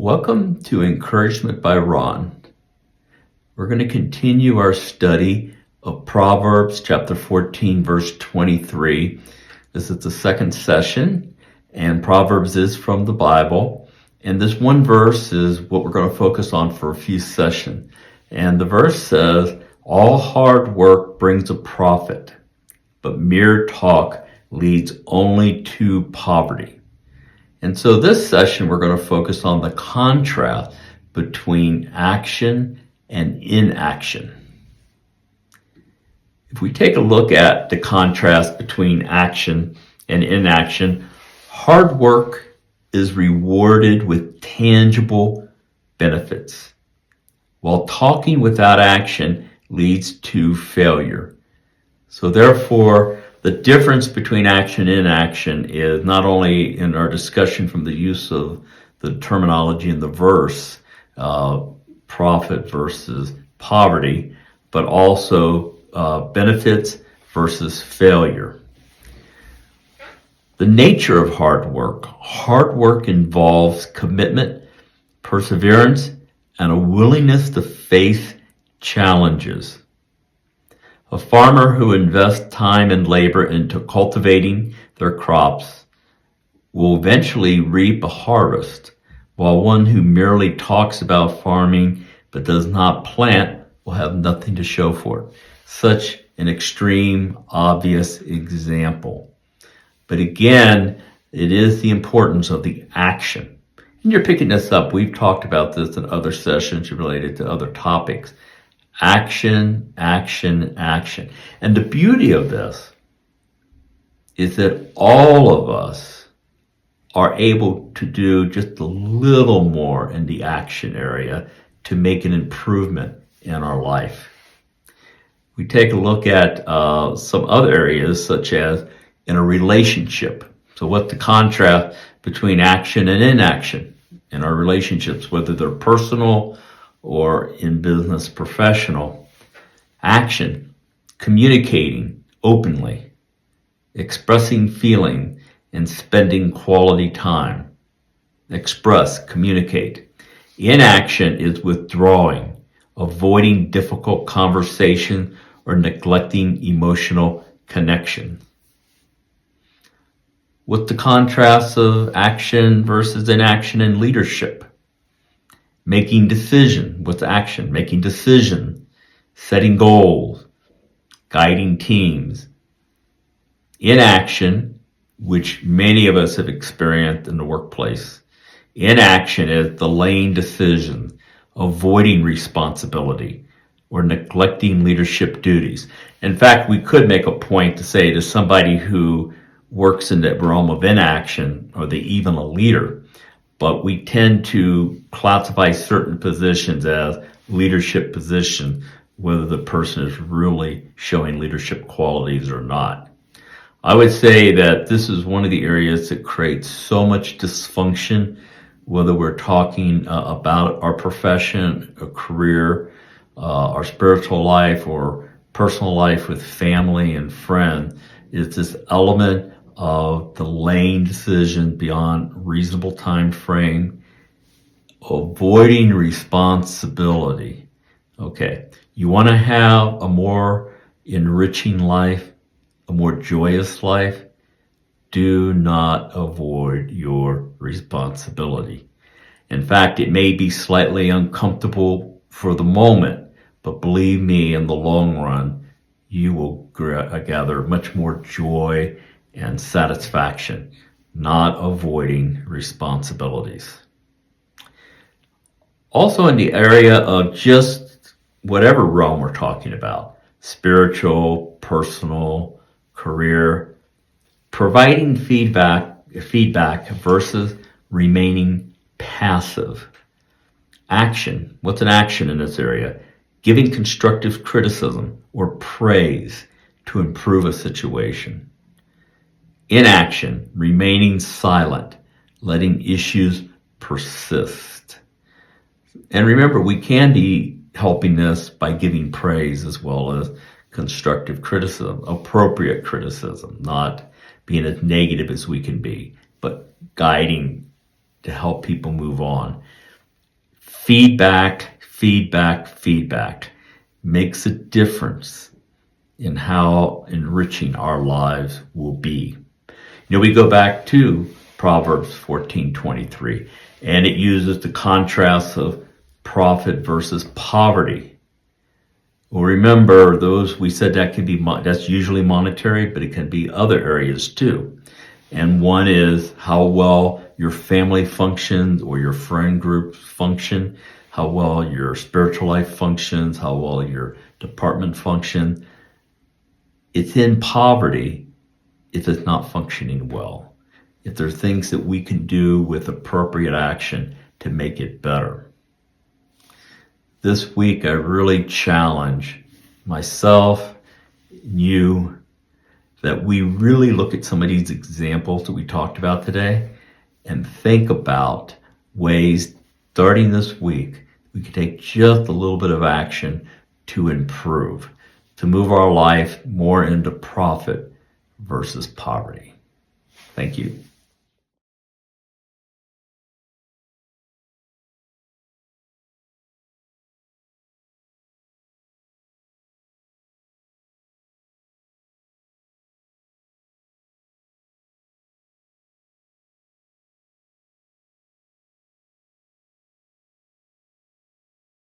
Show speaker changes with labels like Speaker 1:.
Speaker 1: Welcome to Encouragement by Ron. We're going to continue our study of Proverbs chapter 14, verse 23. This is the second session, and Proverbs is from the Bible. And this one verse is what we're going to focus on for a few sessions. And the verse says, "All hard work brings a profit, but mere talk leads only to poverty." And so this session, we're going to focus on the contrast between action and inaction. If we take a look at the contrast between action and inaction, hard work is rewarded with tangible benefits, while talking without action leads to failure. So therefore, the difference between action and inaction is not only in our discussion from the use of the terminology in the verse, profit versus poverty, but also benefits versus failure. The nature of hard work. Hard work involves commitment, perseverance, and a willingness to face challenges. A farmer who invests time and labor into cultivating their crops will eventually reap a harvest, while one who merely talks about farming but does not plant will have nothing to show for it. Such an extreme, obvious example. But again, it is the importance of the action. And you're picking this up. We've talked about this in other sessions related to other topics. Action, action, action. And the beauty of this is that all of us are able to do just a little more in the action area to make an improvement in our life. We take a look at some other areas, such as in a relationship. So what's the contrast between action and inaction in our relationships, whether they're personal or in business, professional? Action, communicating openly, expressing feeling, and spending quality time. Express, communicate. Inaction is withdrawing, avoiding difficult conversation, or neglecting emotional connection. What's the contrast of action versus inaction in leadership? Making decision. What's action? Making decision. Setting goals. Guiding teams. Inaction, which many of us have experienced in the workplace. Inaction is delaying decisions, avoiding responsibility, or neglecting leadership duties. In fact, we could make a point to say to somebody who works in the realm of inaction, or they even a leader, but we tend to classify certain positions as leadership positions, whether the person is really showing leadership qualities or not. I would say that this is one of the areas that creates so much dysfunction, whether we're talking about our profession, a career, our spiritual life, or personal life with family and friends. It's this element of delaying decisions beyond reasonable time frame, avoiding responsibility. Okay, you want to have a more enriching life, a more joyous life? Do not avoid your responsibility. In fact, it may be slightly uncomfortable for the moment, but believe me, in the long run, you will gather much more joy and satisfaction, not avoiding responsibilities. Also in the area of just whatever realm we're talking about, spiritual, personal, career, providing feedback versus remaining passive. Action. What's an action in this area? Giving constructive criticism or praise to improve a situation. Inaction, remaining silent, letting issues persist. And remember, we can be helping this by giving praise as well as constructive criticism, appropriate criticism, not being as negative as we can be, but guiding to help people move on. Feedback makes a difference in how enriching our lives will be. We go back to Proverbs 14:23, and it uses the contrast of profit versus poverty. Well, remember, we said that's usually monetary, but it can be other areas too. And one is how well your family functions or your friend group function, how well your spiritual life functions, how well your department functions. It's in poverty if it's not functioning well. If there are things that we can do with appropriate action to make it better. This week, I really challenge myself and you that we really look at some of these examples that we talked about today and think about ways, starting this week, we can take just a little bit of action to improve, to move our life more into profit versus poverty. Thank you.